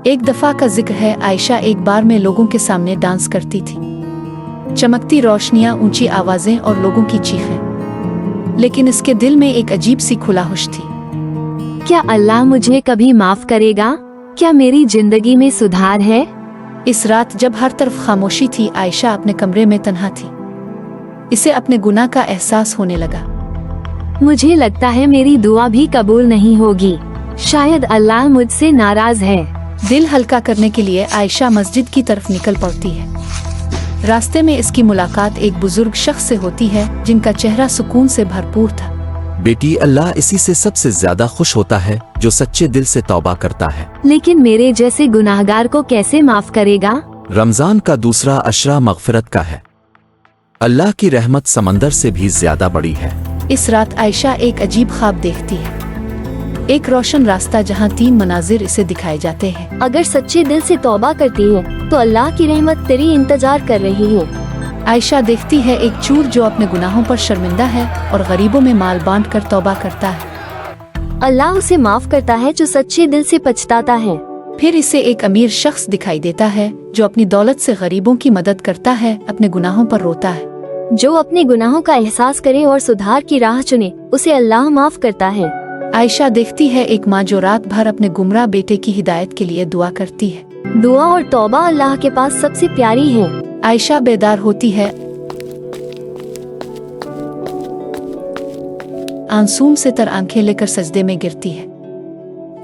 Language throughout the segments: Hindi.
एक दफा का जिक्र है, आयशा एक बार में लोगों के सामने डांस करती थी। चमकती रोशनियां, ऊंची आवाजें और लोगों की चीखें, लेकिन इसके दिल में एक अजीब सी खुलाहुश थी। क्या अल्लाह मुझे कभी माफ करेगा? क्या मेरी जिंदगी में सुधार है? इस रात जब हर तरफ खामोशी थी, आयशा अपने कमरे में तन्हा थी। इसे अपने गुनाह का एहसास होने लगा। मुझे लगता है मेरी दुआ भी कबूल नहीं होगी। शायद अल्लाह मुझसे नाराज है। दिल हल्का करने के लिए आयशा मस्जिद की तरफ निकल पड़ती है। रास्ते में इसकी मुलाकात एक बुजुर्ग शख्स से होती है जिनका चेहरा सुकून से भरपूर था। बेटी, अल्लाह इसी से सबसे ज्यादा खुश होता है जो सच्चे दिल से तौबा करता है। लेकिन मेरे जैसे गुनाहगार को कैसे माफ करेगा? रमजान का दूसरा अशरा मगफिरत का है। अल्लाह की रहमत समंदर से भी ज्यादा बड़ी है। इस रात आयशा एक अजीब ख्वाब देखती है। एक रोशन रास्ता जहां 3 मनाजिर इसे दिखाए जाते हैं। अगर सच्चे दिल से तौबा करती है तो अल्लाह की रहमत तेरी इंतजार कर रही है। आयशा देखती है एक चूर जो अपने गुनाहों पर शर्मिंदा है और गरीबों में माल बांट कर तौबा करता है। अल्लाह उसे माफ करता है जो सच्चे दिल से पछताता है। फिर इसे एक अमीर शख्स दिखाई देता है जो अपनी दौलत से गरीबों की मदद करता है, अपने गुनाहों पर रोता है। जो अपने गुनाहों का एहसास करे और सुधार की राह चुने, उसे अल्लाह माफ करता है। आयशा देखती है एक माँ जो रात भर अपने गुमराह बेटे की हिदायत के लिए दुआ करती है। दुआ और तौबा अल्लाह के पास सबसे प्यारी है। आयशा बेदार होती है, आंसूम से तर आंखें लेकर सजदे में गिरती है।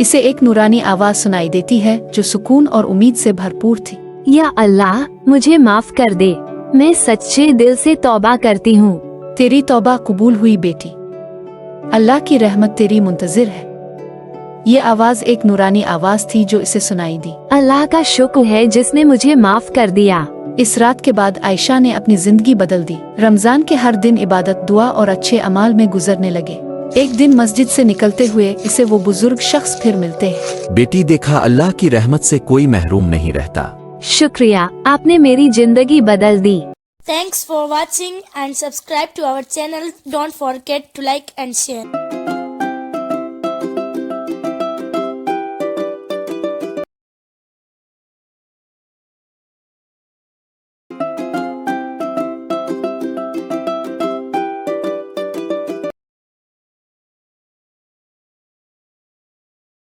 इसे एक नूरानी आवाज सुनाई देती है जो सुकून और उम्मीद से भरपूर थी। या अल्लाह, मुझे माफ कर दे, मैं सच्चे दिल से तौबा करती हूँ। तेरी तौबा कबूल हुई बेटी, अल्लाह की रहमत तेरी मुंतजिर है। ये आवाज एक नूरानी आवाज थी जो इसे सुनाई दी। अल्लाह का शुक्र है जिसने मुझे माफ कर दिया। इस रात के बाद आयशा ने अपनी जिंदगी बदल दी। रमजान के हर दिन इबादत, दुआ और अच्छे अमाल में गुजरने लगे। एक दिन मस्जिद से निकलते हुए इसे वो बुजुर्ग शख्स फिर मिलते हैं। बेटी, देखा, अल्लाह की रहमत से कोई महरूम नहीं रहता। शुक्रिया, आपने मेरी जिंदगी बदल दी। Thanks for watching and subscribe to our channel. Don't forget to like and share.